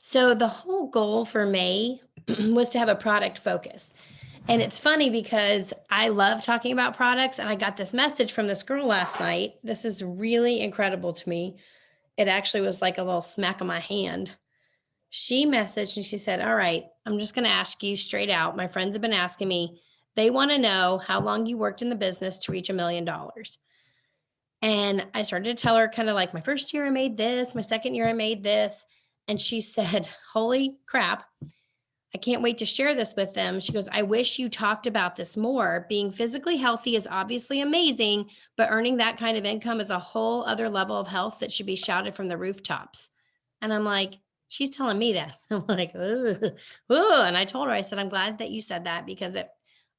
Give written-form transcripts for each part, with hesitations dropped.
So the whole goal for May was to have a product focus. And it's funny because I love talking about products, and I got this message from this girl last night. This is really incredible to me. It actually was like a little smack of my hand. She messaged and she said, "All right, I'm just going to ask you straight out. My friends have been asking me, they want to know how long you worked in the business to reach $1 million." And I started to tell her kind of like my first year I made this, my second year I made this. And she said, "Holy crap, I can't wait to share this with them." She goes, "I wish you talked about this more. Being physically healthy is obviously amazing, but earning that kind of income is a whole other level of health that should be shouted from the rooftops." And I'm like, she's telling me that. I'm like, ugh, ugh. And I told her, I said, "I'm glad that you said that because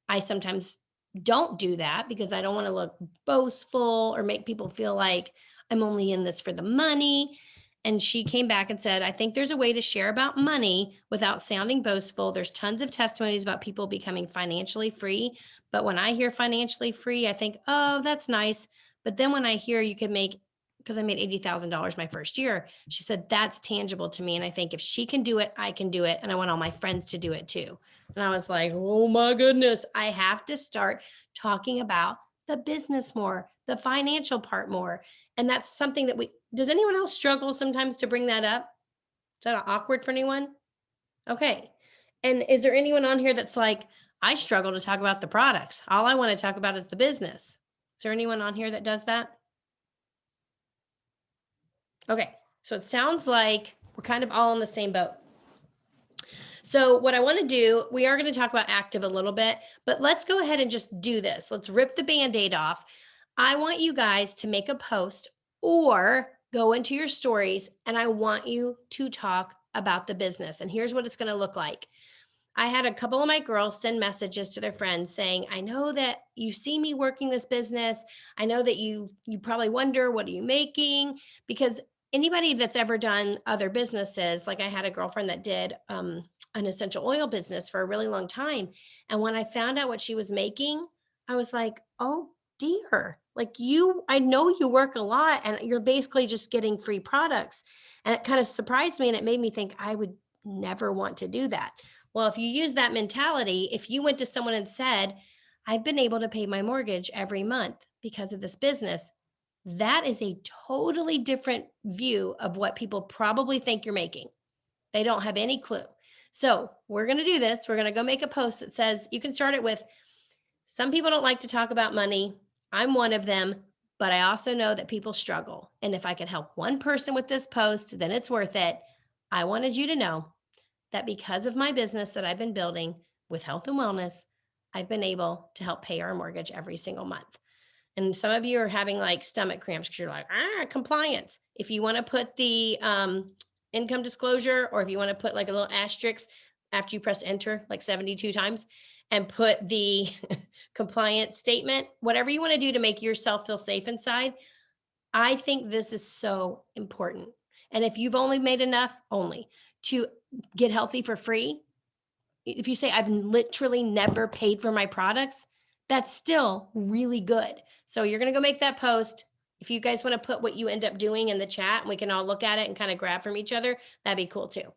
I sometimes don't do that because I don't want to look boastful or make people feel like I'm only in this for the money." And she came back and said, "I think there's a way to share about money without sounding boastful. There's tons of testimonies about people becoming financially free. But when I hear financially free, I think, oh, that's nice. But then when I hear you could make, because I made $80,000 my first year, she said, that's tangible to me. And I think if she can do it, I can do it. And I want all my friends to do it too." And I was like, oh my goodness, I have to start talking about the business more, the financial part more. And that's something that does anyone else struggle sometimes to bring that up? Is that awkward for anyone? Okay. And is there anyone on here that's like, I struggle to talk about the products? All I want to talk about is the business. Is there anyone on here that does that? Okay. So it sounds like we're kind of all in the same boat. So, what I want to do, we are going to talk about active a little bit, but let's go ahead and just do this. Let's rip the band aid off. I want you guys to make a post or go into your stories, and I want you to talk about the business. And here's what it's going to look like. I had a couple of my girls send messages to their friends saying, "I know that you see me working this business. I know that you probably wonder, what are you making?" Because anybody that's ever done other businesses, like I had a girlfriend that did an essential oil business for a really long time. And when I found out what she was making, I was like, "Oh dear, like I know you work a lot and you're basically just getting free products." And it kind of surprised me and it made me think I would never want to do that. Well, if you use that mentality, if you went to someone and said, "I've been able to pay my mortgage every month because of this business," that is a totally different view of what people probably think you're making. They don't have any clue. So we're going to do this. We're going to go make a post that says, you can start it with, "Some people don't like to talk about money. I'm one of them, but I also know that people struggle. And if I can help one person with this post, then it's worth it. I wanted you to know that because of my business that I've been building with health and wellness, I've been able to help pay our mortgage every single month." And some of you are having like stomach cramps because you're like, compliance. If you want to put the income disclosure, or if you want to put like a little asterisk after you press enter like 72 times and put the compliance statement, whatever you want to do to make yourself feel safe inside, I think this is so important. And if you've only made enough, only to get healthy for free, if you say, "I've literally never paid for my products," that's still really good. So you're going to go make that post. If you guys want to put what you end up doing in the chat and we can all look at it and kind of grab from each other, that'd be cool too.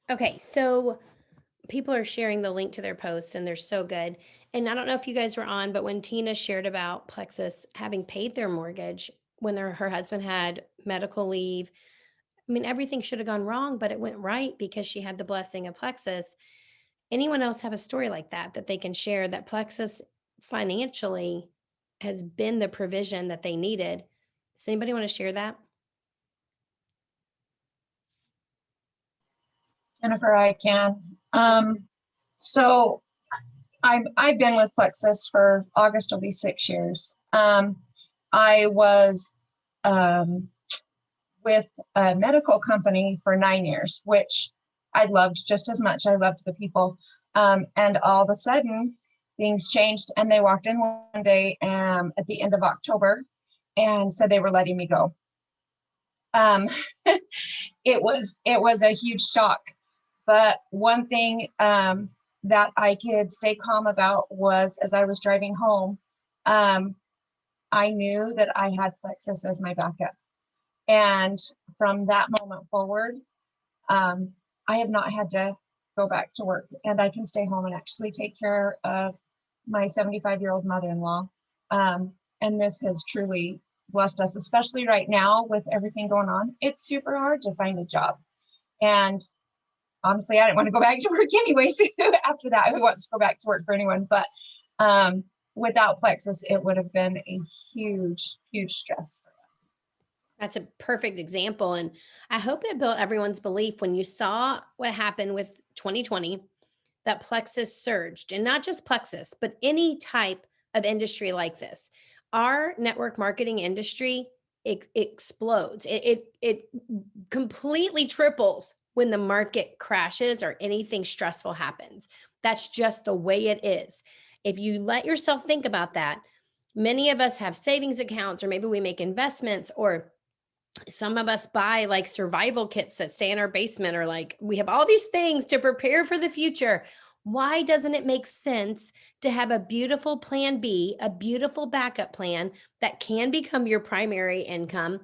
Okay, so people are sharing the link to their posts and they're so good. And I don't know if you guys were on, but when Tina shared about Plexus having paid their mortgage when her husband had medical leave, I mean, everything should have gone wrong, but it went right because she had the blessing of Plexus. Anyone else have a story like that they can share that Plexus financially has been the provision that they needed? Does anybody want to share that? Jennifer, I can. So I've been with Plexus for August will be 6 years. I was um, with a medical company for 9 years, which I loved just as much. I loved the people. And all of a sudden, things changed, and they walked in one day at the end of October and said they were letting me go. Um, it was a huge shock. But one thing that I could stay calm about was as I was driving home, um, I knew that I had Plexus as my backup. And from that moment forward, um, I have not had to go back to work, and I can stay home and actually take care of my 75-year-old mother-in-law. And this has truly blessed us, especially right now with everything going on. It's super hard to find a job. And honestly, I didn't want to go back to work anyways. After that, who wants to go back to work for anyone? But um, without Plexus, it would have been a huge, huge stress for us. That's a perfect example. And I hope it built everyone's belief when you saw what happened with 2020, that Plexus surged, and not just Plexus, but any type of industry like this. Our network marketing industry, it explodes. It completely triples when the market crashes or anything stressful happens. That's just the way it is. If you let yourself think about that, many of us have savings accounts, or maybe we make investments, or some of us buy like survival kits that stay in our basement, or like we have all these things to prepare for the future. Why doesn't it make sense to have a beautiful plan B, a beautiful backup plan that can become your primary income,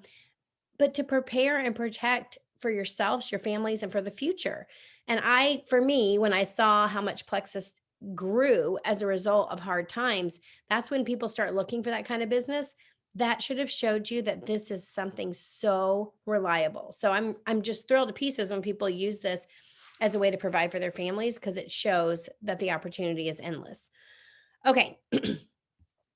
but to prepare and protect for yourselves, your families, and for the future? And for me, when I saw how much Plexus grew as a result of hard times, that's when people start looking for that kind of business. That should have showed you that this is something so reliable. So I'm just thrilled to pieces when people use this as a way to provide for their families, because it shows that the opportunity is endless. Okay.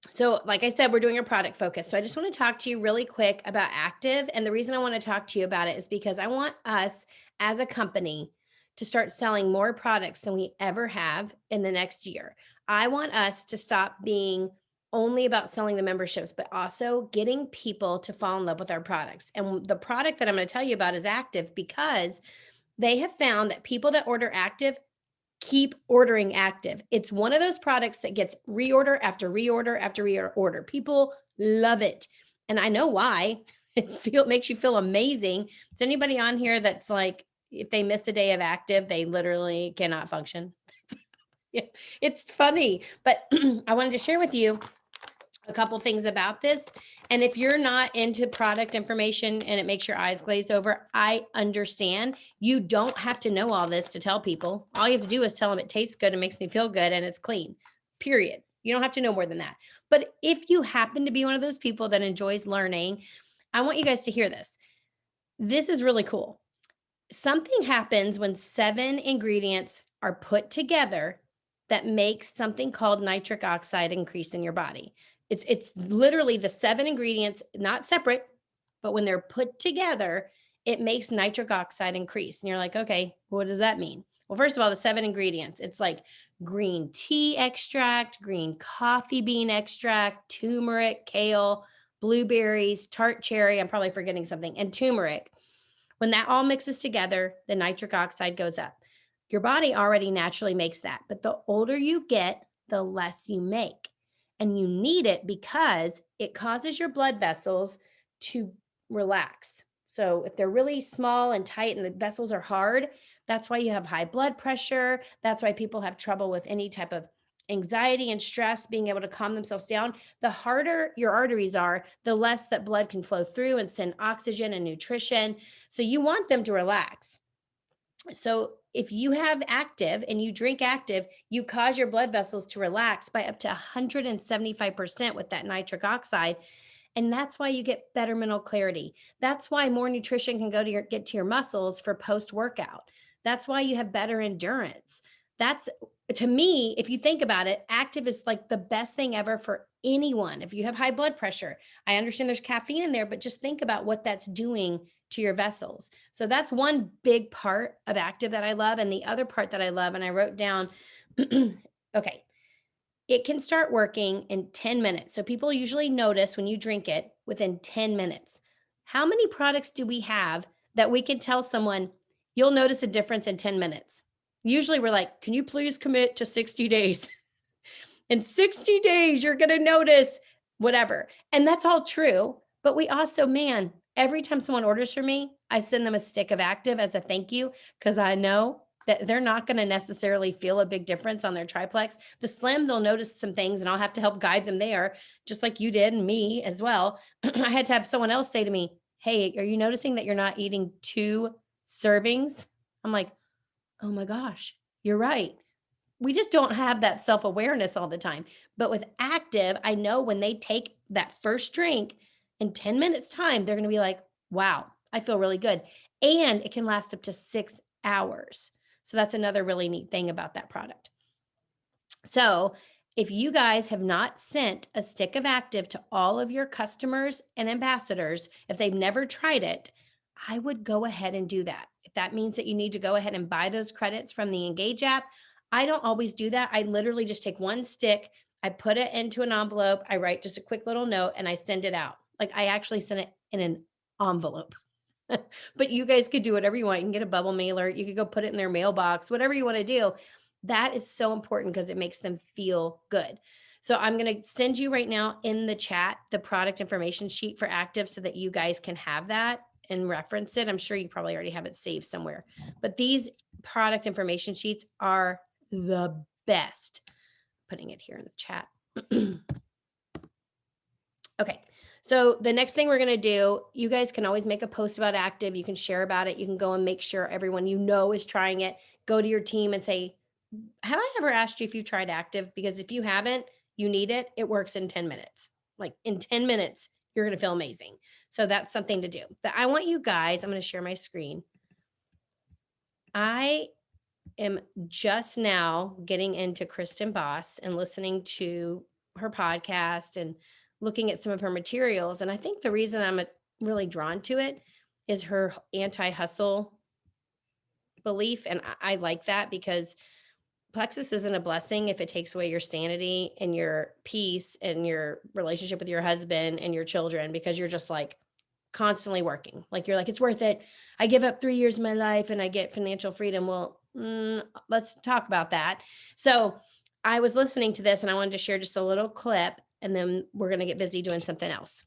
So, like I said, we're doing a product focus. So, I just want to talk to you really quick about Active. And the reason I want to talk to you about it is because I want us as a company to start selling more products than we ever have in the next year. I want us to stop being only about selling the memberships, but also getting people to fall in love with our products. And the product that I'm going to tell you about is Active, because they have found that people that order Active keep ordering Active. It's one of those products that gets reorder after reorder after reorder. People love it. And I know why. It makes you feel amazing. Is anybody on here that's like, if they miss a day of Active, they literally cannot function? Yeah, it's funny, but I wanted to share with you a couple things about this. And if you're not into product information and it makes your eyes glaze over, I understand. You don't have to know all this to tell people. All you have to do is tell them it tastes good and makes me feel good and it's clean. Period. You don't have to know more than that. But if you happen to be one of those people that enjoys learning, I want you guys to hear this. This is really cool. Something happens when 7 ingredients are put together that makes something called nitric oxide increase in your body. It's literally the 7 ingredients, not separate, but when they're put together, it makes nitric oxide increase. And you're like, okay, what does that mean? Well, first of all, the 7 ingredients, it's like green tea extract, green coffee bean extract, turmeric, kale, blueberries, tart cherry. I'm probably forgetting something, and turmeric. When that all mixes together, the nitric oxide goes up. Your body already naturally makes that, but the older you get, the less you make. And you need it because it causes your blood vessels to relax. So if they're really small and tight and the vessels are hard, that's why you have high blood pressure. That's why people have trouble with any type of anxiety and stress, being able to calm themselves down. The harder your arteries are, the less that blood can flow through and send oxygen and nutrition. So you want them to relax. So if you have active and you drink active, you cause your blood vessels to relax by up to 175% with that nitric oxide. And that's why you get better mental clarity. That's why more nutrition can get to your muscles for post workout. That's why you have better endurance. That's, to me, if you think about it, active is like the best thing ever for anyone. If you have high blood pressure, I understand there's caffeine in there, but just think about what that's doing to your vessels. So that's one big part of active that I love. And the other part that I love, and I wrote down, okay, it can start working in 10 minutes. So people usually notice when you drink it within 10 minutes. How many products do we have that we can tell someone, you'll notice a difference in 10 minutes? Usually we're like, can you please commit to 60 days? In 60 days, you're going to notice whatever. And that's all true. But we also, man, every time someone orders from me, I send them a stick of active as a thank you, because I know that they're not going to necessarily feel a big difference on their triplex. The slim, they'll notice some things and I'll have to help guide them there, just like you did and me as well. I had to have someone else say to me, hey, are you noticing that you're not eating 2 servings? I'm like, oh my gosh, you're right. We just don't have that self-awareness all the time. But with active, I know when they take that first drink in 10 minutes time, they're going to be like, wow, I feel really good. And it can last up to 6 hours. So that's another really neat thing about that product. So if you guys have not sent a stick of active to all of your customers and ambassadors, if they've never tried it, I would go ahead and do that. If that means that you need to go ahead and buy those credits from the Engage app, I don't always do that. I literally just take one stick, I put it into an envelope, I write just a quick little note, and I send it out. Like I actually send it in an envelope. But you guys could do whatever you want. You can get a bubble mailer, you could go put it in their mailbox, whatever you want to do. That is so important because it makes them feel good. So I'm going to send you right now in the chat the product information sheet for active so that you guys can have that and reference it. I'm sure you probably already have it saved somewhere, but these product information sheets are the best. Putting it here in the chat. Okay. So the next thing we're going to do, you guys can always make a post about active. You can share about it. You can go and make sure everyone you know is trying it. Go to your team and say, have I ever asked you if you tried active? Because if you haven't, you need it. It works in 10 minutes. Like in 10 minutes, you're going to feel amazing. So that's something to do. But I want you guys, I'm going to share my screen. I am just now getting into Kristen Boss and listening to her podcast and looking at some of her materials. And I think the reason I'm really drawn to it is her anti-hustle belief. And I like that because plexus isn't a blessing if it takes away your sanity and your peace and your relationship with your husband and your children, because you're just like constantly working. Like you're like, it's worth it. I give up 3 years of my life and I get financial freedom. Well, let's talk about that. So I was listening to this and I wanted to share just a little clip and then we're going to get busy doing something else.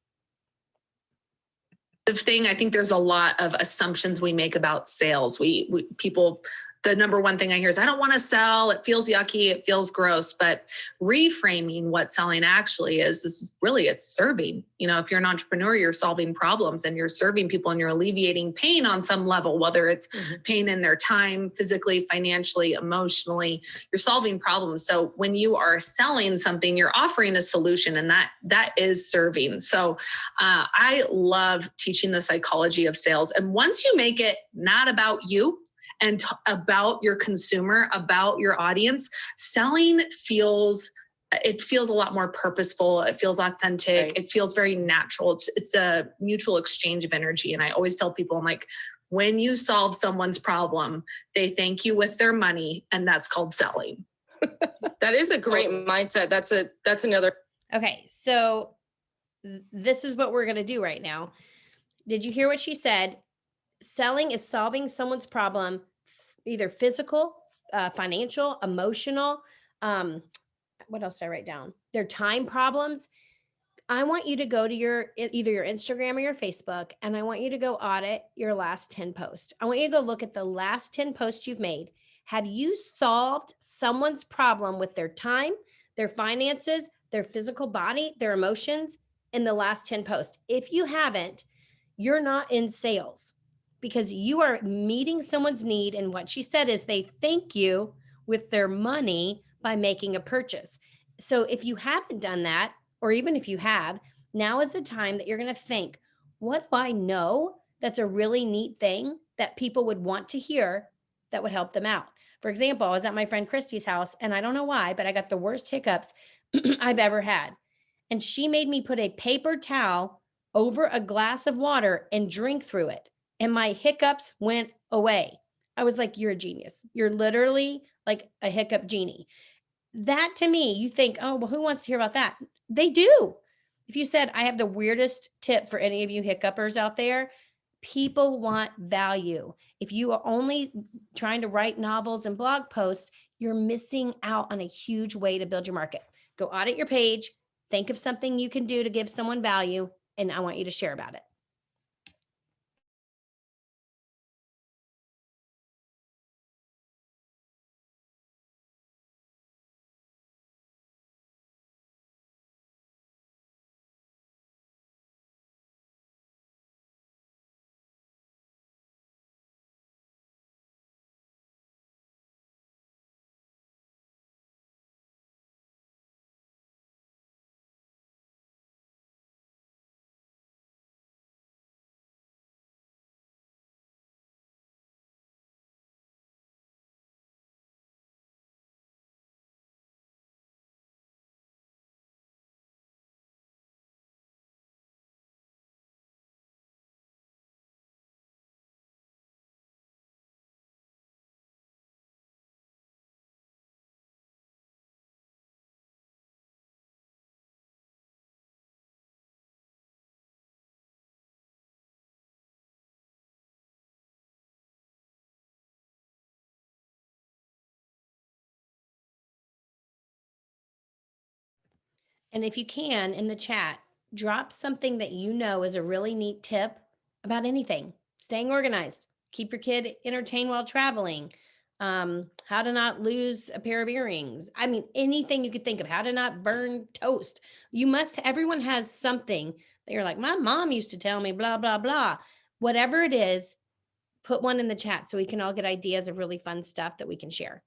Thing, I think there's a lot of assumptions we make about sales. We people, the number one thing I hear is, I don't want to sell. It feels yucky. It feels gross. But reframing what selling actually is really, it's serving. You know, if you're an entrepreneur, you're solving problems and you're serving people and you're alleviating pain on some level, whether it's pain in their time, physically, financially, emotionally, you're solving problems. So when you are selling something, you're offering a solution, and that is serving. So I love teaching the psychology of sales. And once you make it not about you, and about your consumer, about your audience, selling feels a lot more purposeful. It feels authentic. Right. It feels very natural. It's a mutual exchange of energy. And I always tell people, I'm like, when you solve someone's problem, they thank you with their money, and that's called selling. That is a great mindset. That's another. Okay, so this is what we're going to do right now. Did you hear what she said? Selling is solving someone's problem, either physical, financial, emotional. What else did I write down? Their time problems. I want you to go to either your Instagram or your Facebook, and I want you to go audit your last 10 posts. I want you to go look at the last 10 posts you've made. Have you solved someone's problem with their time, their finances, their physical body, their emotions in the last 10 posts? If you haven't, you're not in sales. because you are meeting someone's need. And what she said is they thank you with their money by making a purchase. So if you haven't done that, or even if you have, now is the time that you're going to think, what do I know that's a really neat thing that people would want to hear that would help them out? For example, I was at my friend Christy's house, and I don't know why, but I got the worst hiccups I've ever had. And she made me put a paper towel over a glass of water and drink through it. And my hiccups went away. I was like, you're a genius. You're literally like a hiccup genie. That to me, you think, oh, well, who wants to hear about that? They do. If you said, I have the weirdest tip for any of you hiccupers out there, people want value. If you are only trying to write novels and blog posts, you're missing out on a huge way to build your market. Go audit your page, think of something you can do to give someone value, and I want you to share about it. And if you can, in the chat, drop something that you know is a really neat tip about anything. Staying organized, keep your kid entertained while traveling, how to not lose a pair of earrings. I mean, anything you could think of, how to not burn toast. Everyone has something that you're like, my mom used to tell me, blah, blah, blah. Whatever it is, put one in the chat so we can all get ideas of really fun stuff that we can share.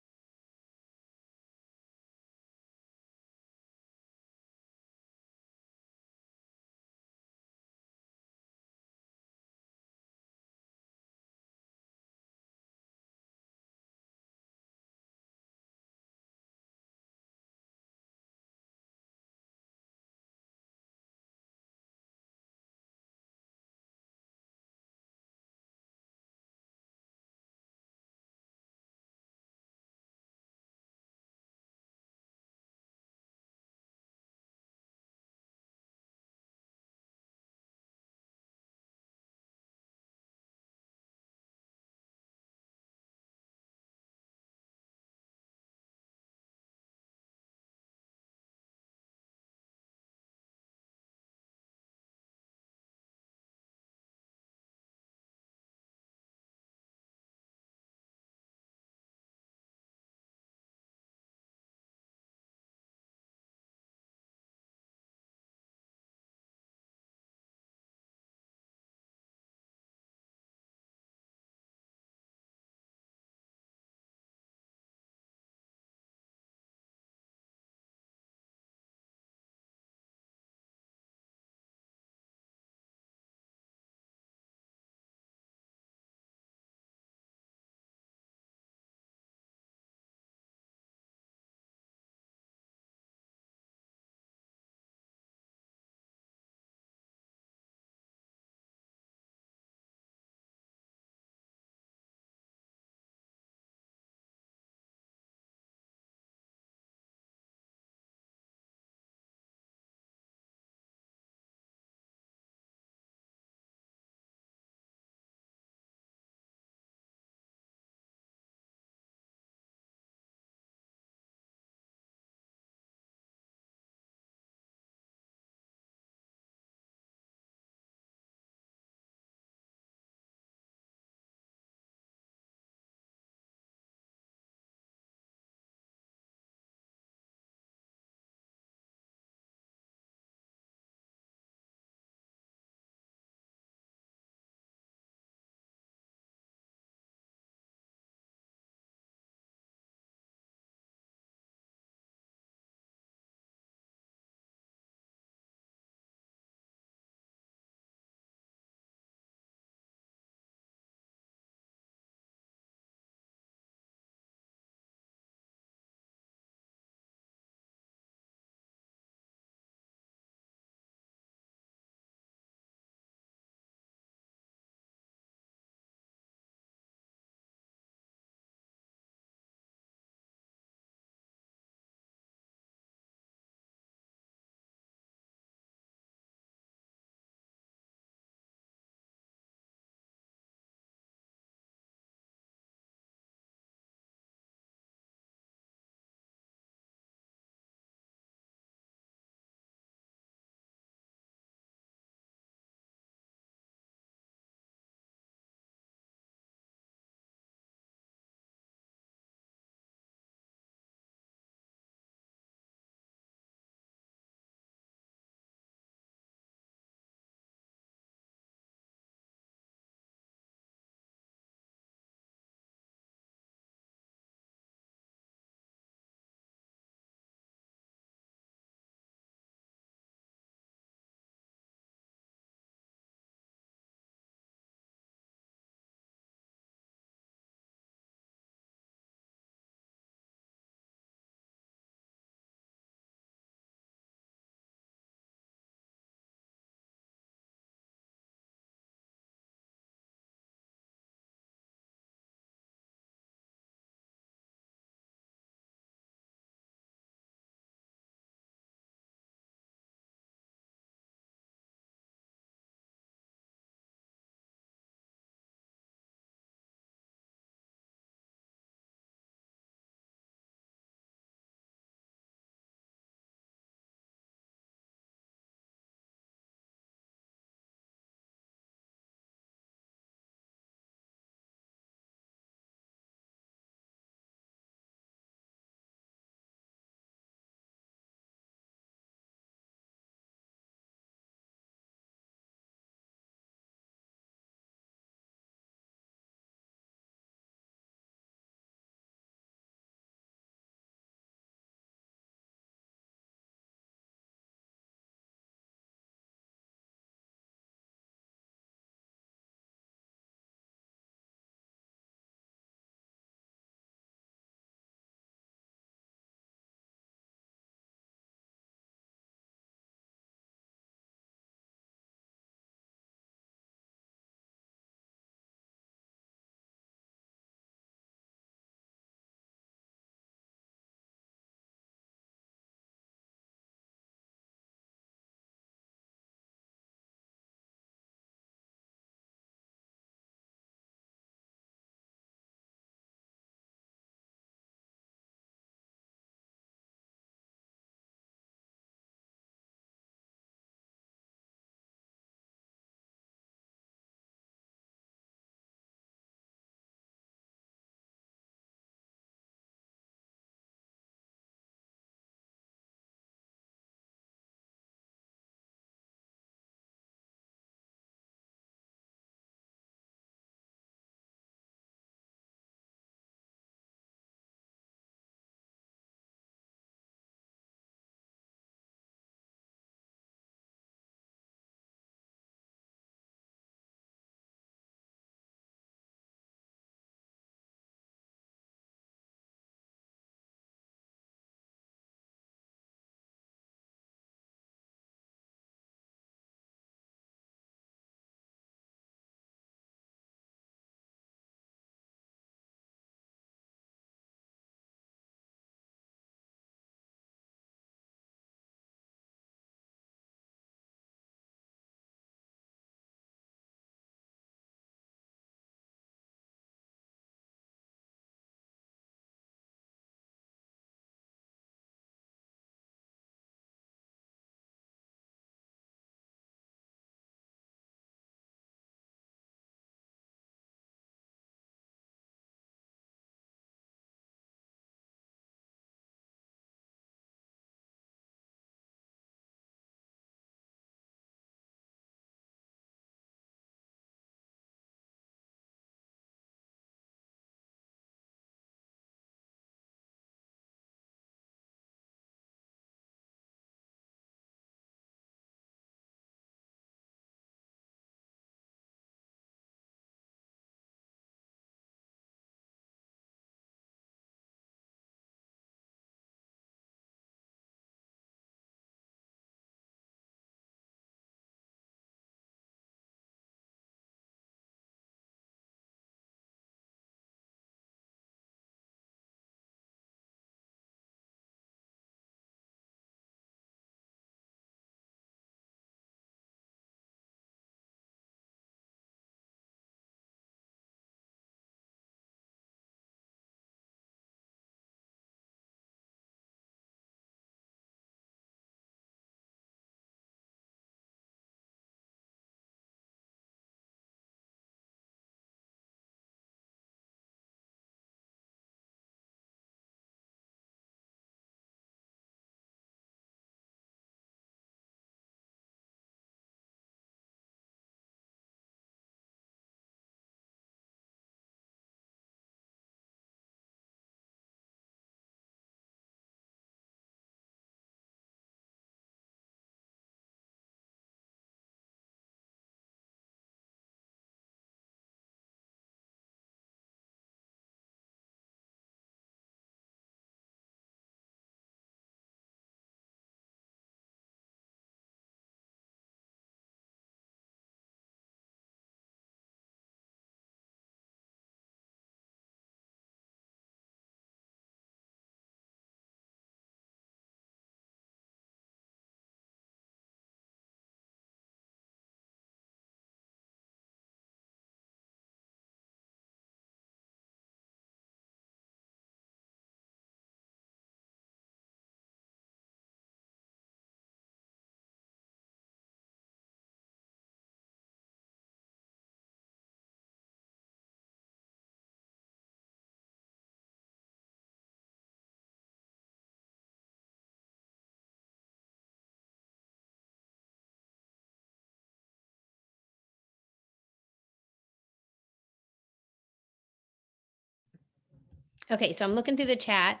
Okay, so I'm looking through the chat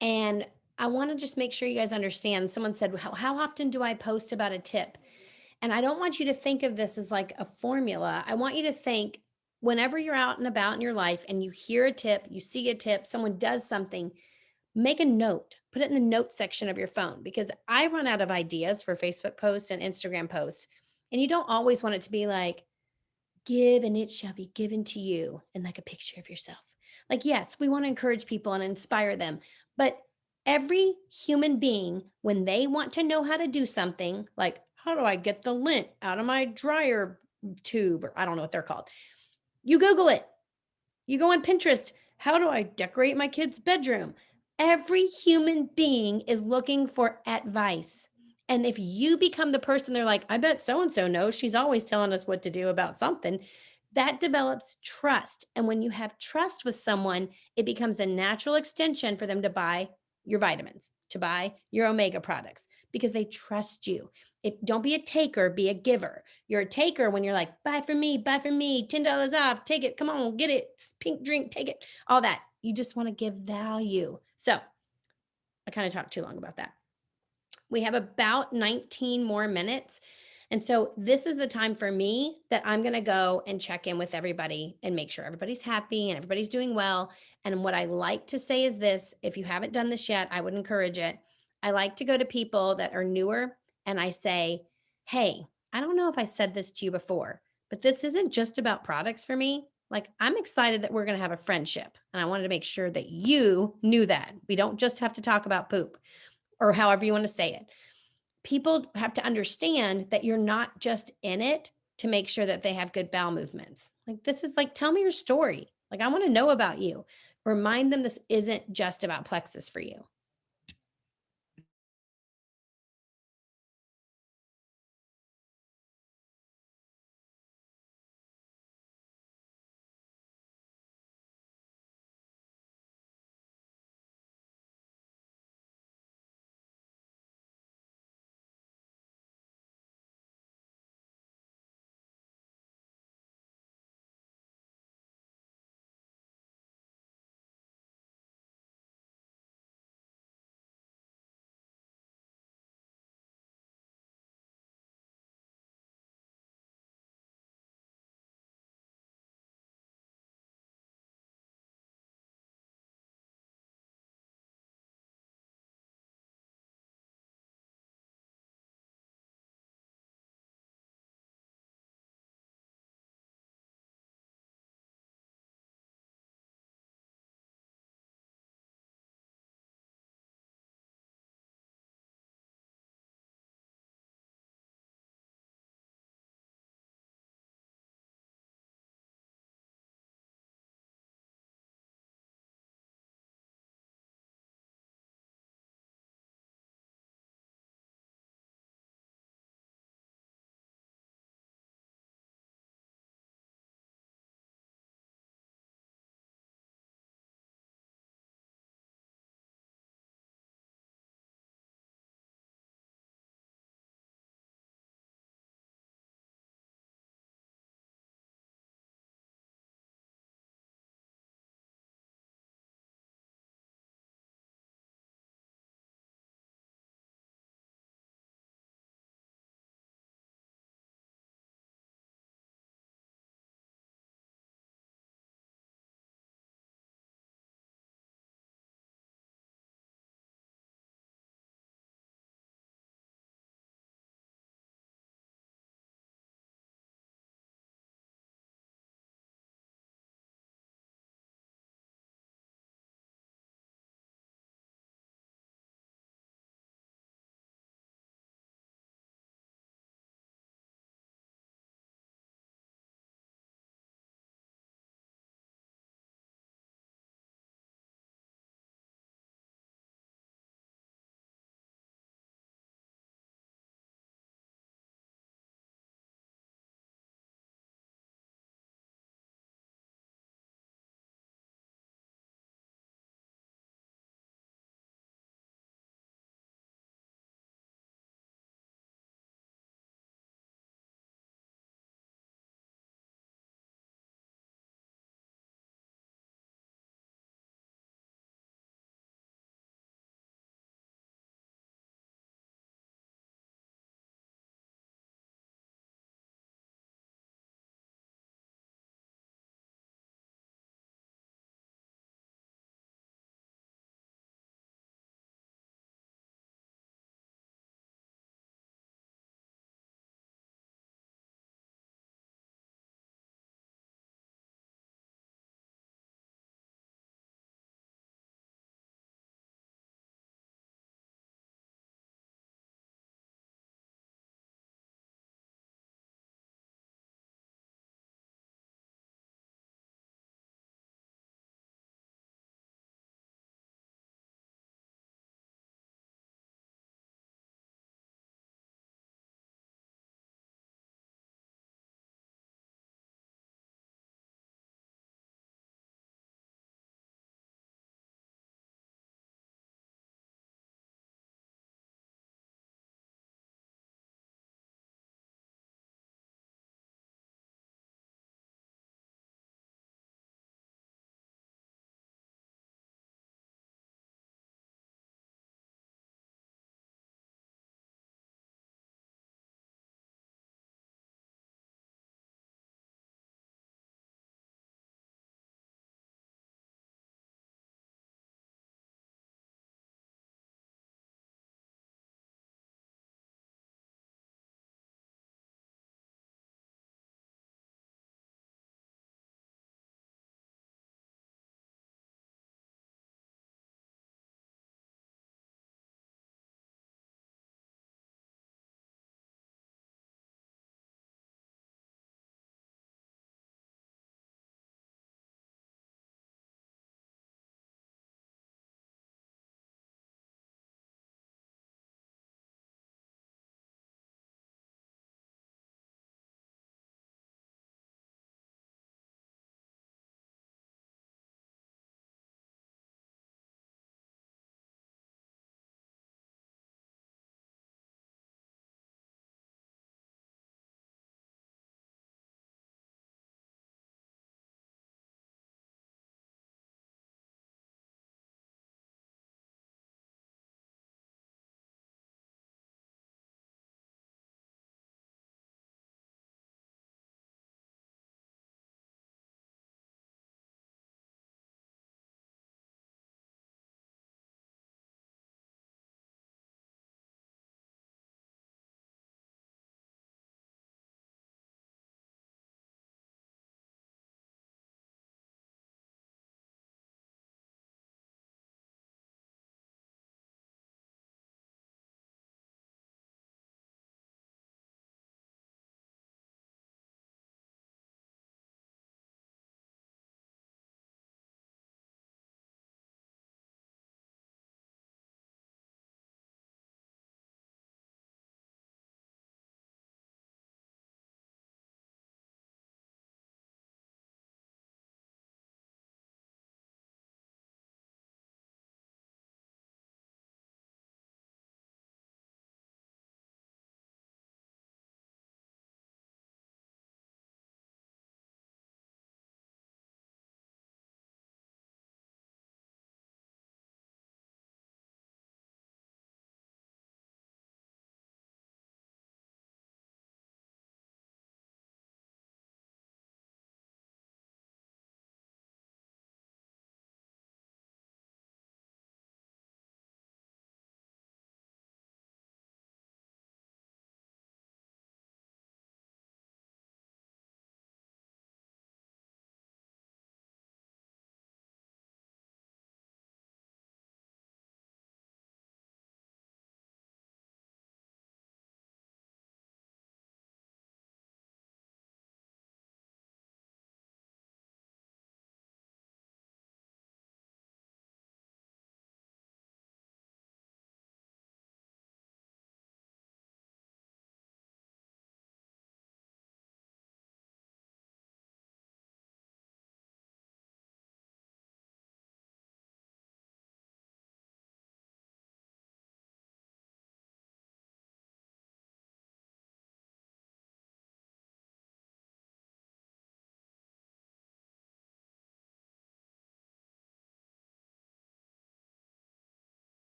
and I want to just make sure you guys understand. Someone said, how often do I post about a tip? And I don't want you to think of this as like a formula. I want you to think whenever you're out and about in your life and you hear a tip, you see a tip, someone does something, make a note, put it in the note section of your phone because I run out of ideas for Facebook posts and Instagram posts. And you don't always want it to be like, give and it shall be given to you, and like a picture of yourself. Like, yes, we want to encourage people and inspire them, but every human being, when they want to know how to do something, like, how do I get the lint out of my dryer tube? Or I don't know what they're called. You Google it. You go on Pinterest. How do I decorate my kid's bedroom? Every human being is looking for advice. And if you become the person they're like, I bet so and so knows, she's always telling us what to do about something, that develops trust. And when you have trust with someone, it becomes a natural extension for them to buy your vitamins, to buy your omega products because they trust you. If don't be a taker, be a giver. You're a taker when you're like, buy for me, $10 off, take it, come on, get it, pink drink, take it, all that. You just want to give value. So I kind of talked too long about that. We have about 19 more minutes. And so this is the time for me that I'm going to go and check in with everybody and make sure everybody's happy and everybody's doing well. And what I like to say is this, if you haven't done this yet, I would encourage it. I like to go to people that are newer and I say, hey, I don't know if I said this to you before, but this isn't just about products for me. Like, I'm excited that we're going to have a friendship. And I wanted to make sure that you knew that. We don't just have to talk about poop or however you want to say it. People have to understand that you're not just in it to make sure that they have good bowel movements. Like, this is like, tell me your story. Like, I want to know about you. Remind them this isn't just about plexus for you.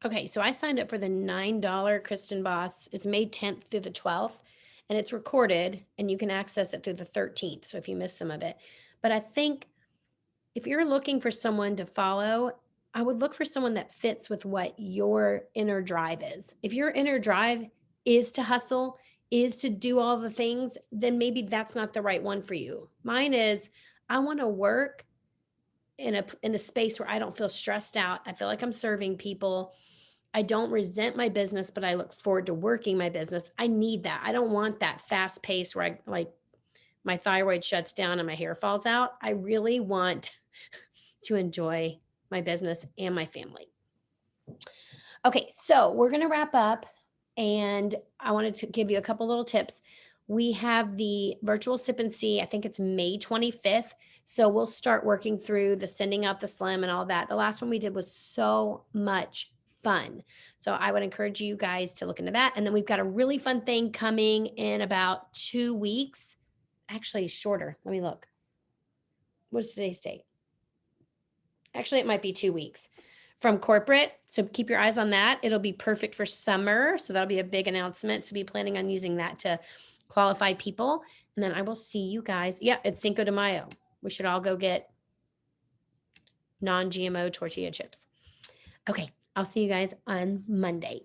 Okay, so I signed up for the $9 Kristen Boss. It's May 10th through the 12th, and it's recorded, and you can access it through the 13th. So if you missed some of it, but I think if you're looking for someone to follow, I would look for someone that fits with what your inner drive is. If your inner drive is to hustle, is to do all the things, then maybe that's not the right one for you. Mine is I want to work in a space where I don't feel stressed out. I feel like I'm serving people. I don't resent my business, but I look forward to working my business. I need that. I don't want that fast pace where I like my thyroid shuts down and my hair falls out. I really want to enjoy my business and my family. Okay, so we're going to wrap up, and I wanted to give you a couple little tips. We have the virtual sip and see. I think it's May 25th. So we'll start working through the sending out the slim and all that. The last one we did was so much fun. So I would encourage you guys to look into that. And then we've got a really fun thing coming in about 2 weeks. Actually, shorter. Let me look. What's today's date? Actually, it might be 2 weeks from corporate. So keep your eyes on that. It'll be perfect for summer. So that'll be a big announcement. So be planning on using that to qualify people. And then I will see you guys. Yeah, it's Cinco de Mayo. We should all go get non-GMO tortilla chips. Okay, I'll see you guys on Monday.